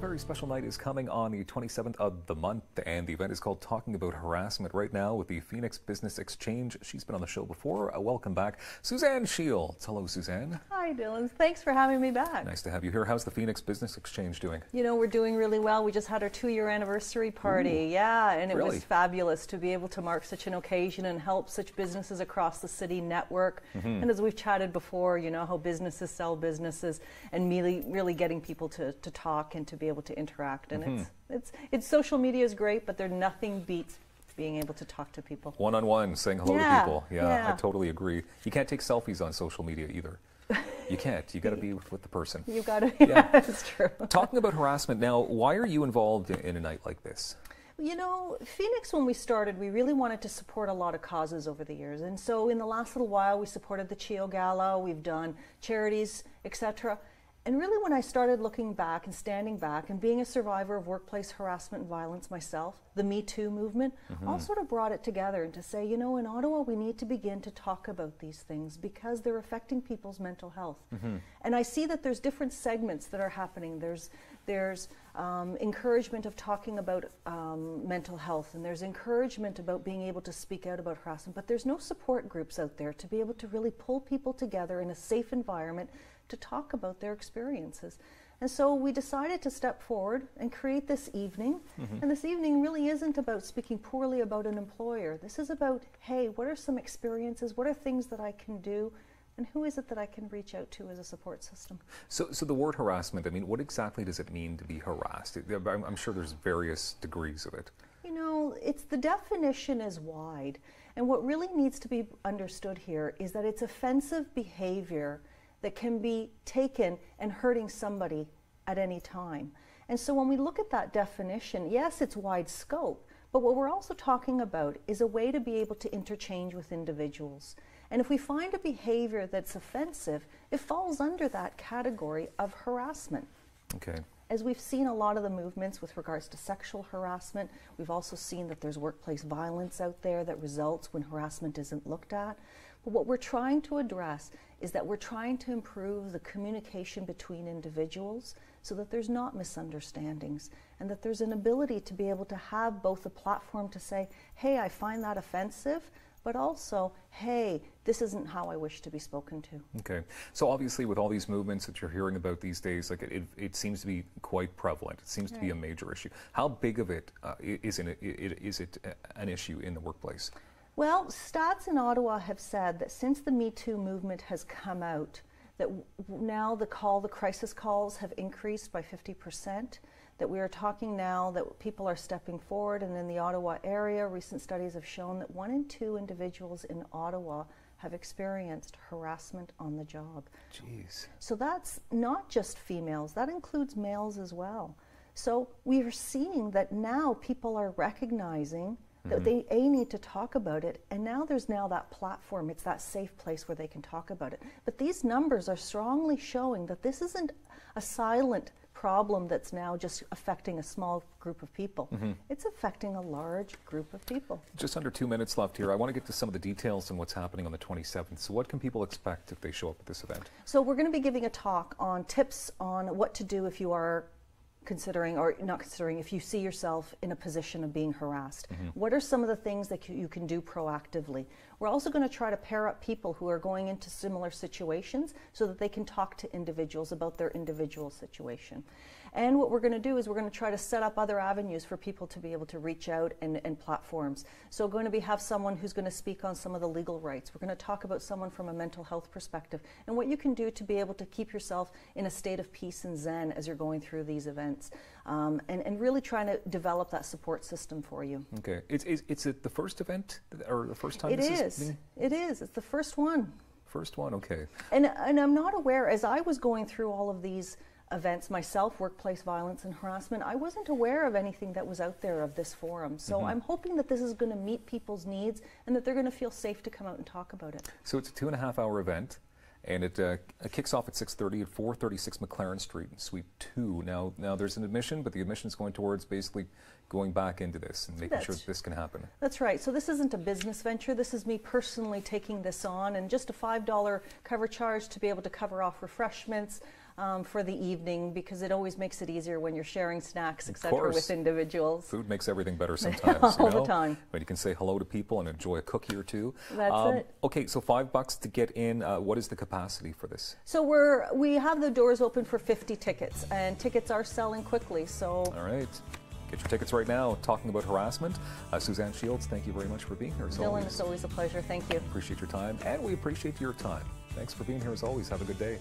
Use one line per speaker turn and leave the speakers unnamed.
A very special night is coming on the 27th of the month, and the event is called Talking About Harassment right now with the Phoenix Business Exchange. She's been on the show before. Welcome back, Susanne Shields. Hello, Susanne.
Hi, Dylan. Thanks for having me back.
Nice to have you here. How's the Phoenix Business Exchange doing?
You know, we're doing really well. We just had our 2-year anniversary party.
Ooh,
yeah, and it
really?
was fabulous to be able to mark such an occasion and help such businesses across the city network. And as we've chatted before, you know, how businesses sell businesses and really getting people to talk and to be able to interact. And it's social media is great, but nothing beats being able to talk to people.
One-on-one, saying hello to people. Yeah, I totally agree. You can't take selfies on social media either. You can't. You got to be with the person.
You got to. Yeah, it's true.
Talking about harassment now, why are you involved in a night like this?
You know, Phoenix, when we started, we really wanted to support a lot of causes over the years. And so in the last little while, we supported the CHIO Gala, we've done charities, etc. And really when I started looking back and standing back and being a survivor of workplace harassment and violence myself, the Me Too movement, all sort of brought it together and to say, you know, in Ottawa we need to begin to talk about these things because they're affecting people's mental health. And I see that there's different segments that are happening. There's encouragement of talking about mental health, and there's encouragement about being able to speak out about harassment, but there's no support groups out there to be able to really pull people together in a safe environment to talk about their experiences. And so we decided to step forward and create this evening. And this evening really isn't about speaking poorly about an employer. This is about, hey, what are some experiences? What are things that I can do? And who is it that I can reach out to as a support system? So
the word harassment, I mean, what exactly does it mean to be harassed? I'm sure there's various degrees of it.
You know, the definition is wide. And what really needs to be understood here is that it's offensive behavior that can be taken and hurting somebody at any time. And so when we look at that definition, yes, it's wide scope, but what we're also talking about is a way to be able to interchange with individuals. And if we find a behavior that's offensive, it falls under that category of harassment.
Okay.
As we've seen a lot of the movements with regards to sexual harassment, we've also seen that there's workplace violence out there that results when harassment isn't looked at. But what we're trying to address is that we're trying to improve the communication between individuals so that there's not misunderstandings and that there's an ability to be able to have both a platform to say, hey, I find that offensive, but also, hey, this isn't how I wish to be spoken to. Okay.
So obviously with all these movements that you're hearing about these days, like it seems to be quite prevalent. It seems to be a major issue. How big of it is it an issue in the workplace?
Well, stats in Ottawa have said that since the Me Too movement has come out, that now the crisis calls have increased by 50%, that we are talking now that people are stepping forward, and in the Ottawa area, recent studies have shown that 1 in 2 individuals in Ottawa have experienced harassment on the job.
Jeez.
So that's not just females, that includes males as well. So we are seeing that now people are recognizing that they need to talk about it, and now there's that platform, it's that safe place where they can talk about it. But these numbers are strongly showing that this isn't a silent problem that's now just affecting a small group of people. It's affecting a large group of people. Just
under 2 minutes left here. I want to get to some of the details on what's happening on the 27th. So what can people expect if they show up at this event?
So we're going to be giving a talk on tips on what to do if you are considering, or not considering, if you see yourself in a position of being harassed. What are some of the things that you can do proactively? We're also going to try to pair up people who are going into similar situations so that they can talk to individuals about their individual situation. And what we're going to do is we're going to try to set up other avenues for people to be able to reach out and platforms. So we're going to have someone who's going to speak on some of the legal rights. We're going to talk about someone from a mental health perspective and what you can do to be able to keep yourself in a state of peace and zen as you're going through these events. And really trying to develop that support system for you.
Okay. Is it the first event or the first time?
It is. It is. It's the first one.
First one, okay.
And I'm not aware, as I was going through all of these events myself, workplace violence and harassment, I wasn't aware of anything that was out there of this forum. So I'm hoping that this is going to meet people's needs and that they're going to feel safe to come out and talk about it.
So it's a 2.5-hour event, and it kicks off at 6:30 at 436 McLaren Street in Suite 2. Now there's an admission, but the admission is going towards basically going back into this and making sure that this can happen.
That's right. So this isn't a business venture. This is me personally taking this on, and just a $5 cover charge to be able to cover off refreshments, for the evening, because it always makes it easier when you're sharing snacks, etc., with individuals.
Food makes everything better sometimes.
All the time.
But you can say hello to people and enjoy a cookie or two.
That's it.
Okay, so $5 to get in. What is the capacity for this?
So we have the doors open for 50 tickets, and tickets are selling quickly. So
all right. Get your tickets right now. Talking About Harassment. Susanne Shields, thank you very much for being here as always.
Dylan, it's always a pleasure. Thank you.
Appreciate your time, and we appreciate your time. Thanks for being here as always. Have a good day.